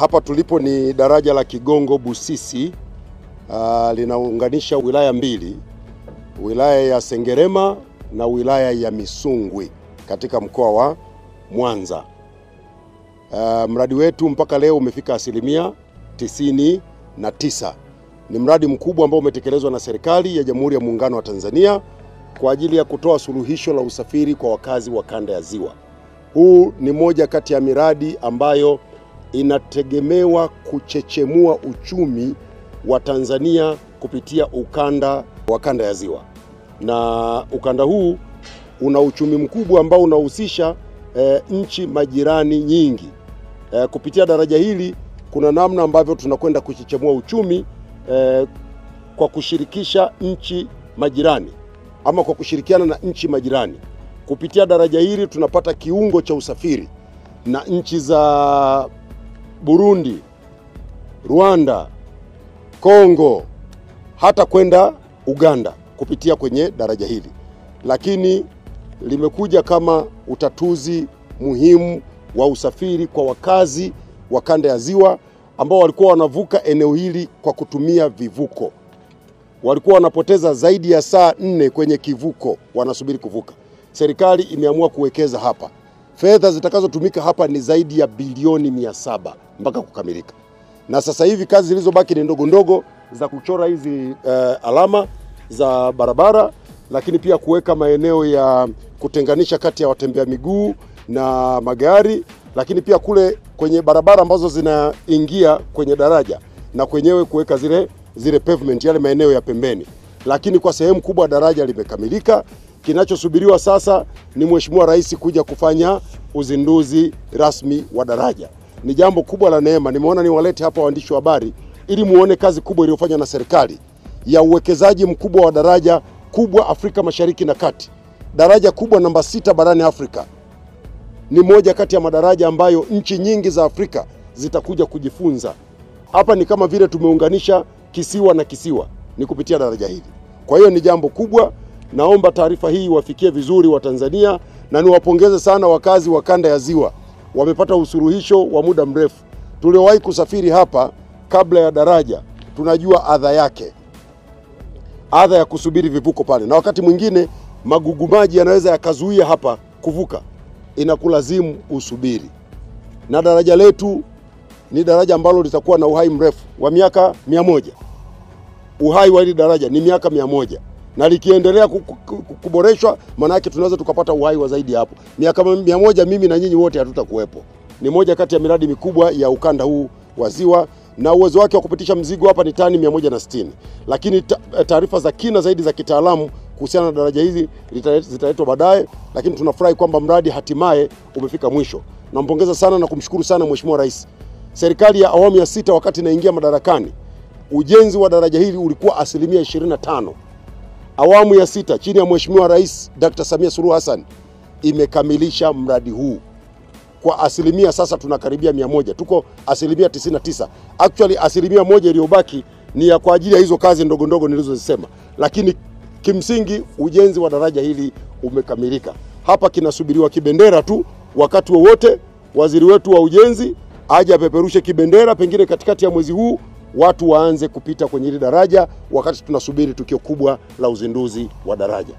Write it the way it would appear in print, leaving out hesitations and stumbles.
Hapa tulipo ni daraja la Kigongo Busisi, linaunganisha wilaya mbili, wilaya ya Sengerema na wilaya ya Misungwi katika mkoa wa Mwanza. Mradi wetu mpaka leo umefika 99%. Ni mradi mkubwa ambao umetekelezwa na serikali ya Jamhuri ya Muungano wa Tanzania kwa ajili ya kutoa suluhisho la usafiri kwa wakazi wa kanda ya Ziwa. Huu ni moja kati ya miradi ambayo inategemewa kuchechemua uchumi wa Tanzania kupitia ukanda wa kanda ya Ziwa. Na ukanda huu una uchumi mkubwa ambao unahusisha nchi majirani nyingi. Kupitia daraja hili kuna namna ambavyo tunakwenda kuchechemua uchumi kwa kushirikisha nchi majirani ama kwa kushirikiana na nchi majirani. Kupitia daraja hili tunapata kiungo cha usafiri na nchi za Burundi, Rwanda, Kongo, hata kwenda Uganda kupitia kwenye daraja hili. Lakini limekuja kama utatuzi muhimu wa usafiri kwa wakazi wa kanda ya Ziwa ambao walikuwa wanavuka eneo hili kwa kutumia vivuko. Walikuwa wanapoteza zaidi ya saa 4 kwenye kivuko wanasubiri kuvuka. Serikali imeamua kuwekeza hapa. Fedha zitakazotumika hapa ni zaidi ya bilioni 700 mpaka kukamilika. Na sasa hivi kazi zilizobaki ni ndogo ndogo za kuchora hizi alama za barabara, lakini pia kuweka maeneo ya kutenganisha kati ya watembea miguu na magari, lakini pia kule kwenye barabara ambazo zinaingia kwenye daraja na kwenyewe kuweka zile pavement, yale maeneo ya pembeni. Lakini kwa sehemu kubwa daraja limekamilika. Kinachosubiriwa sasa ni Mheshimiwa Rais kuja kufanya uzinduzi rasmi wa daraja. Ni jambo kubwa la neema. Nimeona niwalete hapa waandishi wa habari ili muone kazi kubwa iliyofanywa na serikali ya uwekezaji mkubwa wa daraja kubwa Afrika Mashariki na Kati. Daraja kubwa namba 6 barani Afrika. Ni moja kati ya madaraja ambayo nchi nyingi za Afrika zitakuja kujifunza. Hapa ni kama vile tumeunganisha kisiwa na kisiwa ni kupitia daraja hili. Kwa hiyo ni jambo kubwa. Naomba taarifa hii wafikie vizuri wa Tanzania na niwapongeze sana wakazi wa kanda ya Ziwa. Wamepata usuluhisho wa muda mrefu. Tuliowahi kusafiri hapa kabla ya daraja tunajua adha yake. Adha ya kusubiri vivuko pale. Na wakati mwingine magugu maji yanaweza yakazuia hapa kuvuka. Inakulazimu usubiri. Na daraja letu ni daraja ambalo litakuwa na uhai mrefu wa miaka 100. Uhai wa hili daraja ni miaka 100. Na likiendelea kuboreshwa maana yake tunaweza tukapata uhai wa zaidi hapo. Miaka 100 mimi na nyinyi wote hatutakuwepo. Ni moja kati ya miradi mikubwa ya ukanda huu wa Ziwa na uwezo wake wa kupitisha mzigo hapa ni tani 160. Lakini taarifa za kina zaidi za kitaalamu kuhusiana na daraja hizi zitaletwa baadaye, lakini tunafurahi kwamba mradi hatimaye umefika mwisho. Nampongeza sana na kumshukuru sana Mheshimiwa Rais. Serikali ya awamu ya 6 wakati inaingia madarakani, ujenzi wa daraja hili ulikuwa 25%. Awamu ya 6 chini ya Mheshimiwa Rais Dr. Samia Suluhu Hassan imekamilisha mradi huu kwa asilimia, sasa tunakaribia 100. Tuko asilimia 99. Actually asilimia 1 iliyobaki ni ya kwa ajili ya hizo kazi ndogo ndogo nilizozisema. Lakini kimsingi ujenzi wa daraja hili umekamilika. Hapa kinasubiriwa kibendera tu. Wakati wowote waziri wetu wa ujenzi aje apeperushe kibendera, pengine katikati ya mwezi huu watu waanze kupita kwenye hili daraja wakati tunasubiri tukio kubwa la uzinduzi wa daraja.